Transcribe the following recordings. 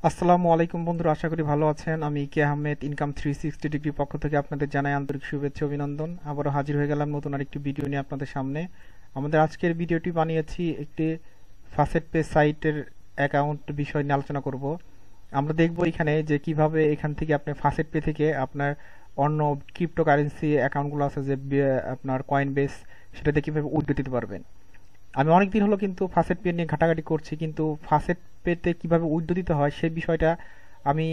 আসসালামু আলাইকুম বন্ধুরা, আশা করি ভালো আছেন। আমি কে আহমেদ ইনকাম 360 ডিগ্রি পক্ষ থেকে আপনাদের জানাই আন্তরিক শুভেচ্ছা অভিনন্দন। আবারও হাজির হয়ে গেলাম নতুন আরেকটি ভিডিও নিয়ে আপনাদের সামনে। আমাদের আজকের ভিডিওটি বানিয়েছি একটি ফাসেট পে সাইটের অ্যাকাউন্ট বিষয় নিয়ে আলোচনা করব। আমরা দেখব এখানে যে কিভাবে এখান থেকে আপনি ফাসেট পে থেকে আপনার অন্য ক্রিপ্টোকারেন্সি অ্যাকাউন্টগুলো আছে যে আপনার কয়েন বেস, সেটাতে কিভাবে উইথড্র দিতে পারবেন। আমি অনেকদিন হলো কিন্তু ফাসেট পে নিয়ে ঘাটাঘাটি করছি, কিন্তু ফাসেট পেতে কিভাবে উইথড্র দিতে হয় সেই বিষয়টা আমি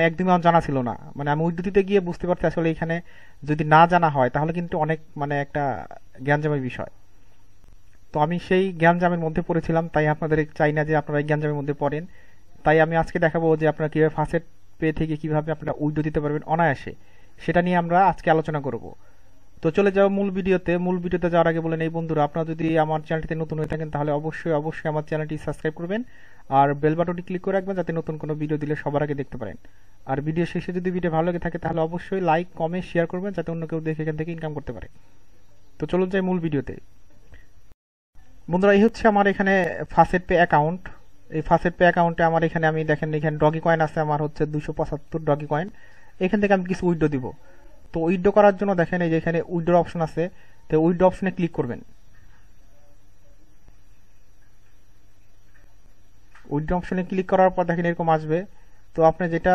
একদমই আমার জানা ছিল না। আমি উইথড্র দিতে গিয়ে বুঝতে পারছি আসলে এখানে যদি না জানা হয় তাহলে কিন্তু অনেক একটা জ্ঞানজামের বিষয়। তো আমি সেই জ্ঞানজামের মধ্যে পড়েছিলাম, তাই আপনাদের চাই না যে আপনারা এই জ্ঞানজামের মধ্যে পড়েন। তাই আমি আজকে দেখাবো যে আপনারা কিভাবে ফাসেট পে থেকে কিভাবে আপনারা উইথড্র দিতে পারবেন অনায়াসে, সেটা নিয়ে আমরা আজকে আলোচনা করব। তো চলে যাও মূল ভিডিওতে যাওয়ার আগে বলেন, এই বন্ধুরা আপনারা যদি আমার চ্যানেলটিতে নতুন হয়ে থাকেন তাহলে অবশ্যই অবশ্যই আমার চ্যানেলটি সাবস্ক্রাইব করবেন আর বেল বাটনটি ক্লিক করে রাখবেন যাতে নতুন কোনো ভিডিও দিলে সবার আগে দেখতে পারেন। আর ভিডিও শেষে যদি ভিডিও ভালো লাগে থাকে তাহলে অবশ্যই লাইক কমেন্ট শেয়ার করবেন যাতে অন্য কেউ দেখে এখান থেকে ইনকাম করতে পারে। তো চলুন যাই মূল ভিডিওতে। বন্ধুরা, এই হচ্ছে আমার এখানে ফাসেট পে অ্যাকাউন্ট। এই ফাসেট পে অ্যাকাউন্টে আমার এখানে আমি দেখেন এখানে ডগি কয়েন আছে, আমার হচ্ছে 275 ডগি কয়েন। এখান থেকে আমি কিছু উইথড্র দিব। তো উইথড্র করার জন্য দেখেন এই যে এখানে উইথড্র অপশন আছে, তো উইথড্র অপশনে ক্লিক করবেন। উইথড্র অপশনে ক্লিক করার পর দেখেন এরকম আসবে। তো আপনি যেটা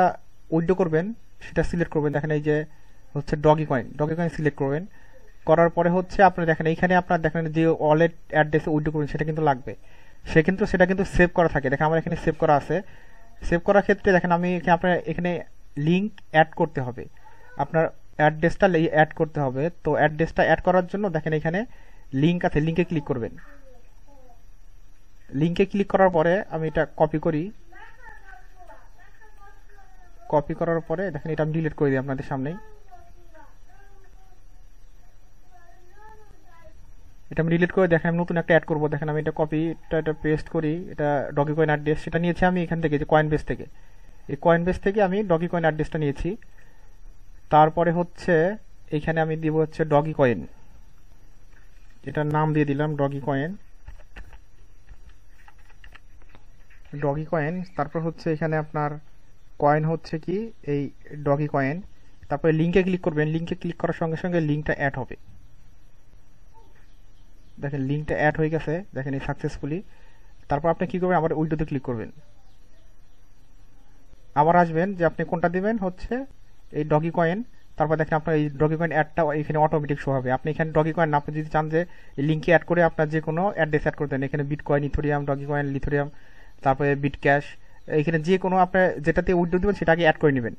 উইথড্র করবেন সেটা সিলেক্ট করবেন। দেখেন এই যে হচ্ছে ডগি কয়েন সিলেক্ট করবেন। করার পরে হচ্ছে আপনি দেখেন এইখানে আপনার দেখেন যে ওয়ালেট অ্যাড্রেসে উইথড্র করবেন সেটা কিন্তু লাগবে। সেটা কিন্তু সেভ করা থাকে, দেখেন আমার এখানে সেভ করা আছে। সেভ করার ক্ষেত্রে দেখেন আমি আপনার এখানে লিঙ্ক অ্যাড করতে হবে, আপনার অ্যাড্রেসটা অ্যাড করতে হবে। তো অ্যাড্রেসটা অ্যাড করার জন্য দেখেন এখানে লিঙ্ক আছে, লিঙ্কে ক্লিক করবেন। লিঙ্কে ক্লিক করার পরে আমি এটা কপি করি। কপি করার পরে দেখেন এটা আমি ডিলিট করে দিই আপনাদের সামনেই। এটা আমি ডিলিট করে দেখেন আমি নতুন একটা অ্যাড করবো। দেখেন আমি এটা এটা পেস্ট করি। এটা ডগি কয়েন অ্যাড্রেস সেটা নিয়েছি আমি এখান থেকে, যে কয়েন বেস থেকে। এই কয়েন বেস থেকে আমি ডগি কয়েন অ্যাড্রেসটা নিয়েছি। তারপরে হচ্ছে এইখানে আমি দিব হচ্ছে ডগি কয়েন, এটার নাম দিয়ে দিলাম ডগি কয়েন। তারপর হচ্ছে এখানে আপনার কয়েন হচ্ছে কি এই ডগি কয়েন। তারপরে লিঙ্কে ক্লিক করবেন। লিঙ্কে ক্লিক করার সঙ্গে সঙ্গে লিঙ্কটা অ্যাড হবে। দেখেন লিঙ্কটা অ্যাড হয়ে গেছে, দেখেন এই সাকসেসফুলি। তারপর আপনি কি করবেন, আবার উইন্ডোতে ক্লিক করবেন। আবার আসবেন যে আপনি কোনটা দিবেন, হচ্ছে এই ডগি কয়েন। তারপর দেখেন আপনার এই ডগি কয়েন অ্যাডটা এখানে অটোমেটিক শো হবে। আপনি এখানে ডগি কয়েন আপনি যদি চান যে এই লিঙ্কে অ্যাড করে আপনার যে কোনো অ্যাড্রেস অ্যাড করতে দেন, এখানে bitcoin, ethereum, dogecoin, লিথোরিয়াম, তারপরে বিট ক্যাশ, এখানে যে কোনো আপনার যেটাতে উইথড্র দিবেন সেটা আগে অ্যাড করে নেবেন।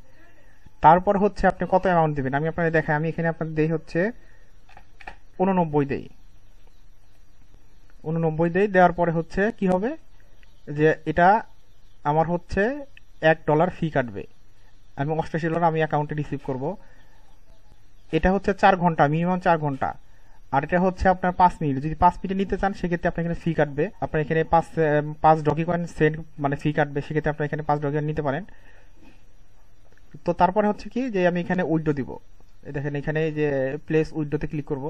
তারপর হচ্ছে আপনি কত অ্যামাউন্ট দিবেন আমি আপনাদের দেখাই। আমি এখানে আপনাদের দেই হচ্ছে 89 দেই। 89 দেই। দেওয়ার পরে হচ্ছে কি হবে যে এটা আমার হচ্ছে $1 ফি কাটবে। আমি $88 আমি অ্যাকাউন্টে রিসিভ করব। এটা হচ্ছে 4 ঘন্টা, মিনিমাম 4 ঘন্টা। আর এটা হচ্ছে আপনার 5 মিনিট। যদি 5 মিনিটে নিতে চান সেক্ষেত্রে আপনার এখানে ফি কাটবে। আপনার এখানে পাঁচ ডগি কয়েন সেন্ট ফি কাটবে। সেক্ষেত্রে আপনার এখানে 5 ডগি কয়েন নিতে পারেন। তো তারপরে হচ্ছে কি যে আমি এখানে উইথড্র দিব। দেখেন এখানে যে প্লেস উইথড্রোতে ক্লিক করব।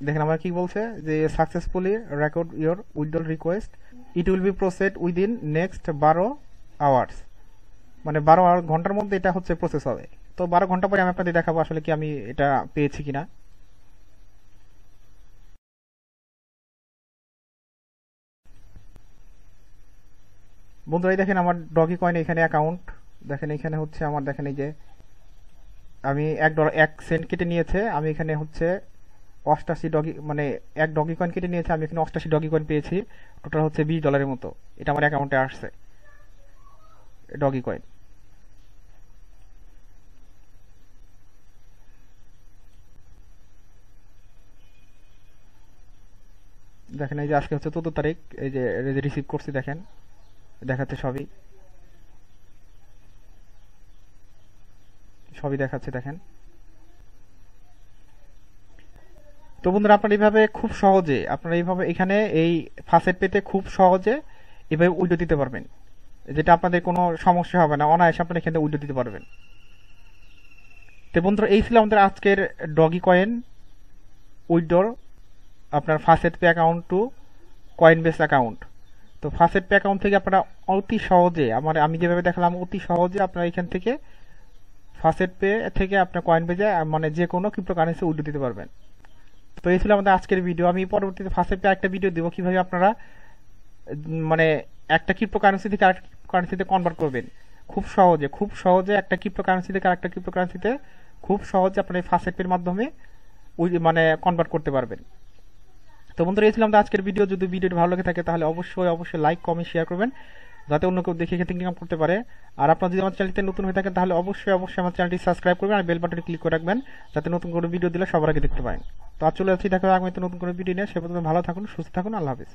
দেখেন আমার কি বলছে যে successfully record your withdrawal request, it will be processed within next 12 hours. 12 ঘন্টার মধ্যে এটা হচ্ছে প্রসেস হবে। তো 12 ঘন্টা পরে আমি আপনাদের দেখাবো আসলে কি আমি এটা পেয়েছি কিনা। বন্ধুরা, এই দেখেন আমার ডগি কয়েন এখানে অ্যাকাউন্ট। দেখেন এখানে হচ্ছে আমার দেখেন এই যে আমি $1 1 সেন্ট কেটে নিয়েছে। আমি এখানে হচ্ছে 88 ডগি 1 ডগি কয়েন কেটে নিয়েছে। আমি এখানে 88 ডগি কয়েন পেয়েছি। টোটাল হচ্ছে $20 মতো এটা আমার অ্যাকাউন্টে আসছে ডগি কয়েন। দেখেন এই যে আজকে হচ্ছে 14 তারিখ, এই যে রিসিভ করছি দেখেন দেখাচ্ছে সবই সবই দেখাচ্ছে দেখেন। তো বন্ধুরা, আপনারা এইভাবে এখানে এই ফাসেট পেতে খুব সহজে এভাবে উইডো দিতে পারবেন, যেটা আপনাদের কোনো সমস্যা হবে না, অনায়াসে আপনারা এখানে উইডো দিতে পারবেন। তো বন্ধুরা, এই ছিল আমাদের আজকের ডগি কয়েন উইথড্র আপনার FaucetPay account to Coinbase account. তো ফাসেটপে অ্যাকাউন্ট থেকে আপনারা অতি সহজে আমি যেভাবে দেখালাম অতি সহজে আপনারা এখান থেকে ফাসেটপে থেকে আপনার কয়েনবেজে যে কোনো ক্রিপ্টোকারেন্সি উইথড্র দিতে পারবেন। তো এই ছিল আমাদের আজকের ভিডিও। আমি পরবর্তীতে ফাসেটপে একটা ভিডিও দেবো কিভাবে আপনারা একটা ক্রিপ্টোকারেন্সি থেকে আরেকটা কারেন্সিতে কনভার্ট করবেন খুব সহজে একটা ক্রিপ্টোকারেন্সি থেকে আরেকটা ক্রিপ্টোকারেন্সিতে খুব সহজে আপনারা এই ফাসেটপের মাধ্যমে কনভার্ট করতে পারবেন। তো বন্ধুরা এই ছিল আমাদের আজকের ভিডিও। যদি ভিডিওটি ভালো লাগে থাকে তাহলে অবশ্যই লাইক কমেন্ট শেয়ার করবেন যাতে অন্য কেউ দেখে এখান থেকে ইনকাম করতে পারে। আর আপনারা যদি আমার চ্যানেলটিতে নতুন হয়ে থাকেন তাহলে অবশ্যই আমার চ্যানেলটি সাবস্ক্রাইব করবেন আর বেল বাটনে ক্লিক করে রাখবেন যাতে নতুন কোনো ভিডিও দিলে সবার আগে দেখতে পারেন। তো আজ চলে যাচ্ছি, দেখা হবে আগামীতে নতুন কোনো ভিডিও নিয়ে। সে পর্যন্ত ভালো থাকুন, সুস্থ থাকুন, আল্লাহ হাফেজ।